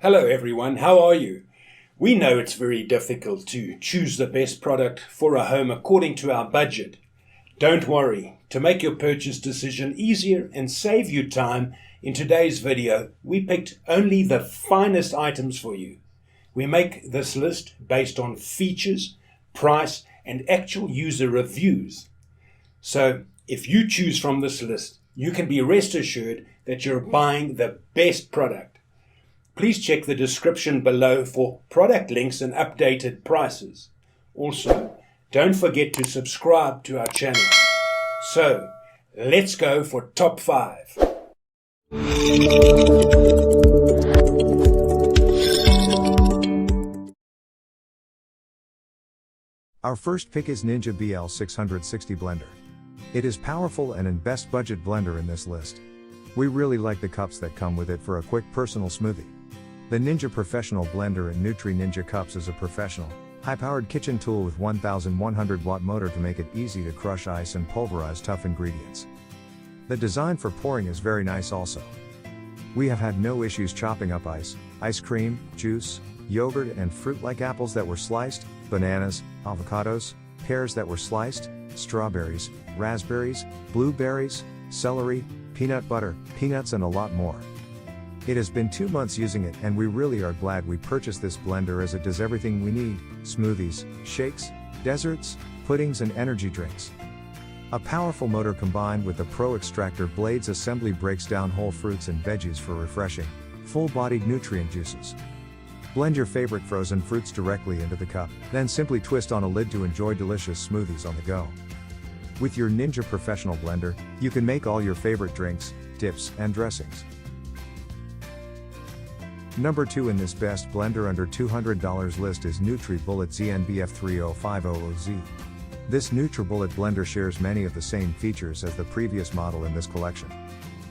Hello everyone, how are you? We know it's very difficult to choose the best product for a home according to our budget. Don't worry, to make your purchase decision easier and save you time, in today's video we picked only the finest items for you. We make this list based on features, price and actual user reviews. So if you choose from this list, you can be rest assured that you're buying the best product. Please check the description below for product links and updated prices. Also, don't forget to subscribe to our channel. So, let's go for top 5. Our first pick is Ninja BL660 blender. It is powerful and in best budget blender in this list. We really like the cups that come with it for a quick personal smoothie. The Ninja Professional Blender in Nutri Ninja Cups is a professional, high-powered kitchen tool with 1100-watt motor to make it easy to crush ice and pulverize tough ingredients. The design for pouring is very nice also. We have had no issues chopping up ice cream, juice, yogurt and fruit like apples that were sliced, bananas, avocados, pears that were sliced, strawberries, raspberries, blueberries, celery, peanut butter, peanuts and a lot more. It has been 2 months using it and we really are glad we purchased this blender as it does everything we need: smoothies, shakes, desserts, puddings and energy drinks. A powerful motor combined with the Pro Extractor Blades assembly breaks down whole fruits and veggies for refreshing, full-bodied nutrient juices. Blend your favorite frozen fruits directly into the cup, then simply twist on a lid to enjoy delicious smoothies on the go. With your Ninja Professional Blender, you can make all your favorite drinks, dips and dressings. Number 2 in this best blender under $200 list is NutriBullet ZNBF30500Z. This NutriBullet blender shares many of the same features as the previous model in this collection.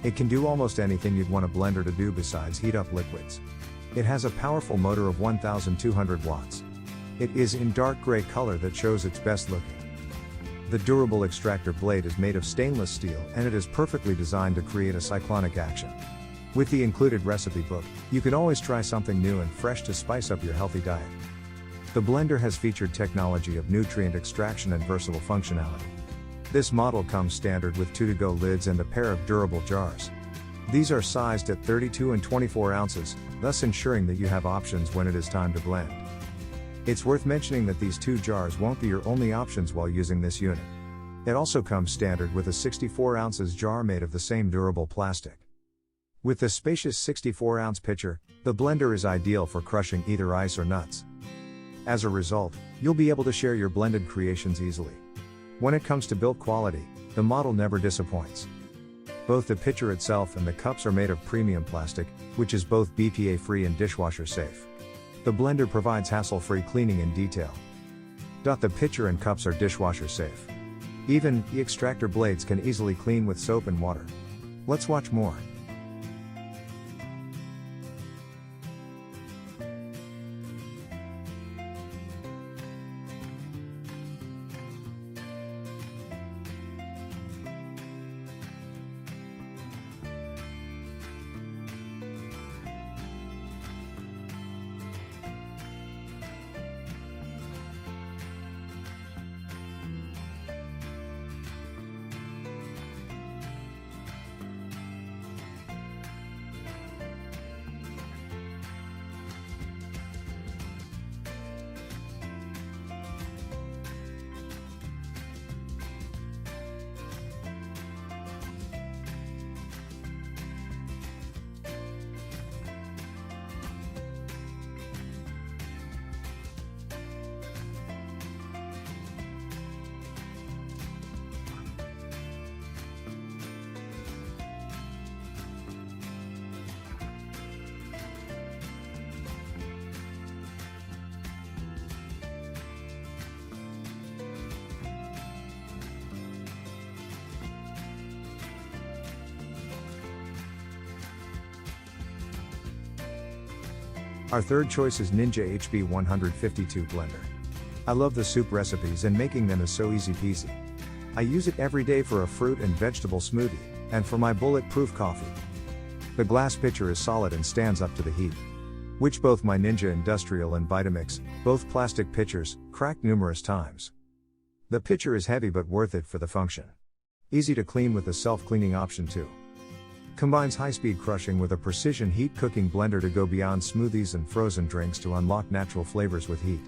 It can do almost anything you'd want a blender to do besides heat up liquids. It has a powerful motor of 1200 watts. It is in dark gray color that shows its best looking. The durable extractor blade is made of stainless steel and it is perfectly designed to create a cyclonic action. With the included recipe book, you can always try something new and fresh to spice up your healthy diet. The blender has featured technology of nutrient extraction and versatile functionality. This model comes standard with 2-to-go lids and a pair of durable jars. These are sized at 32 and 24 ounces, thus ensuring that you have options when it is time to blend. It's worth mentioning that these 2 jars won't be your only options while using this unit. It also comes standard with a 64 ounces jar made of the same durable plastic. With the spacious 64-ounce pitcher, the blender is ideal for crushing either ice or nuts. As a result, you'll be able to share your blended creations easily. When it comes to build quality, the model never disappoints. Both the pitcher itself and the cups are made of premium plastic, which is both BPA-free and dishwasher safe. The blender provides hassle-free cleaning in detail. The pitcher and cups are dishwasher safe. Even the extractor blades can easily clean with soap and water. Let's watch more. Our third choice is Ninja HB152 blender. I love the soup recipes and making them is so easy peasy. I use it every day for a fruit and vegetable smoothie, and for my bulletproof coffee. The glass pitcher is solid and stands up to the heat. which both my Ninja Industrial and Vitamix, both plastic pitchers, cracked numerous times. The pitcher is heavy but worth it for the function. Easy to clean with a self-cleaning option too. Combines high-speed crushing with a precision heat cooking blender to go beyond smoothies and frozen drinks to unlock natural flavors with heat.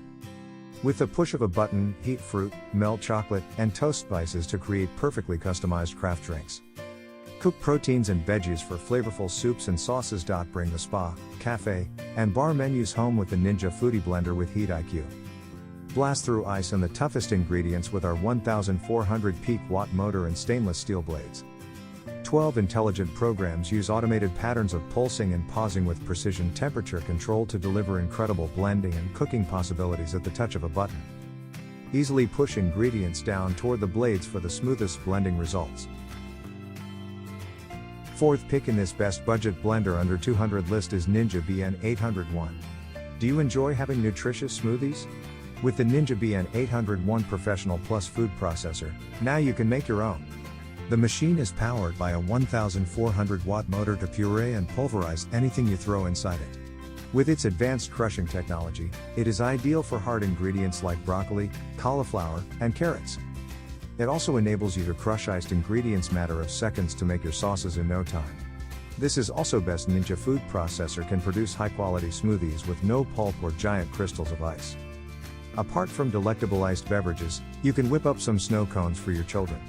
With the push of a button, heat fruit, melt chocolate, and toast spices to create perfectly customized craft drinks. Cook proteins and veggies for flavorful soups and sauces. Bring the spa, cafe, and bar menus home with the Ninja Foodie Blender with Heat IQ. Blast through ice and the toughest ingredients with our 1400 peak watt motor and stainless steel blades. 12 intelligent programs use automated patterns of pulsing and pausing with precision temperature control to deliver incredible blending and cooking possibilities at the touch of a button. Easily push ingredients down toward the blades for the smoothest blending results. Fourth pick in this best budget blender under 200 list is Ninja BN801. Do you enjoy having nutritious smoothies? With the Ninja BN801 Professional Plus food processor, now you can make your own. The machine is powered by a 1400 watt motor to puree and pulverize anything you throw inside it. With its advanced crushing technology, it is ideal for hard ingredients like broccoli, cauliflower, and carrots. It also enables you to crush iced ingredients matter of seconds to make your sauces in no time. This is also best Ninja food processor can produce high quality smoothies with no pulp or giant crystals of ice. Apart from delectable iced beverages, you can whip up some snow cones for your children.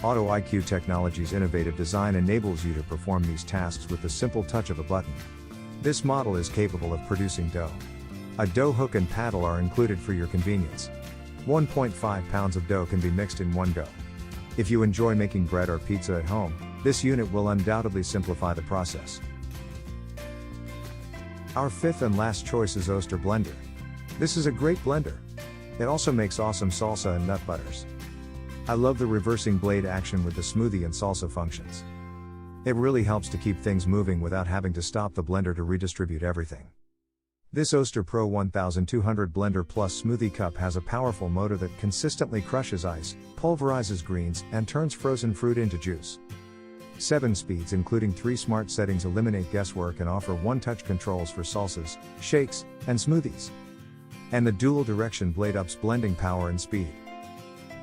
Auto IQ Technology's innovative design enables you to perform these tasks with the simple touch of a button. This model is capable of producing dough. A dough hook and paddle are included for your convenience. 1.5 pounds of dough can be mixed in one go. If you enjoy making bread or pizza at home, this unit will undoubtedly simplify the process. Our fifth and last choice is Oster Blender. This is a great blender. It also makes awesome salsa and nut butters. I love the reversing blade action with the smoothie and salsa functions. It really helps to keep things moving without having to stop the blender to redistribute everything. This Oster Pro 1200 Blender Plus Smoothie Cup has a powerful motor that consistently crushes ice, pulverizes greens, and turns frozen fruit into juice. 7 speeds including 3 smart settings eliminate guesswork and offer one-touch controls for salsas, shakes, and smoothies. And the dual direction blade ups blending power and speed.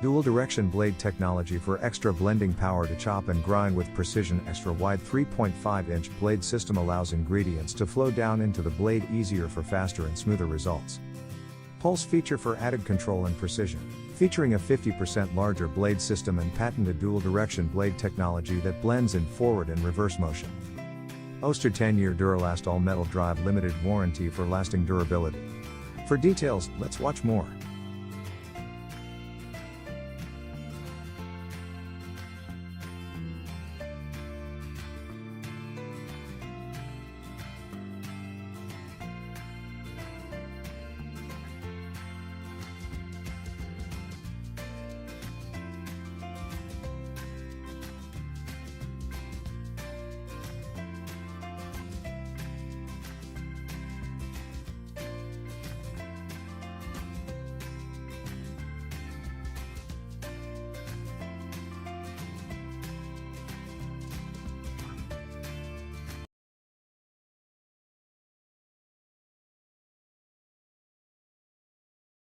Dual direction blade technology for extra blending power to chop and grind with precision. Extra wide 3.5-inch blade system allows ingredients to flow down into the blade easier for faster and smoother results. Pulse feature for added control and precision, featuring a 50% larger blade system and patented dual direction blade technology that blends in forward and reverse motion. Oster 10-year Duralast all metal drive limited warranty for lasting durability. For details, let's watch more.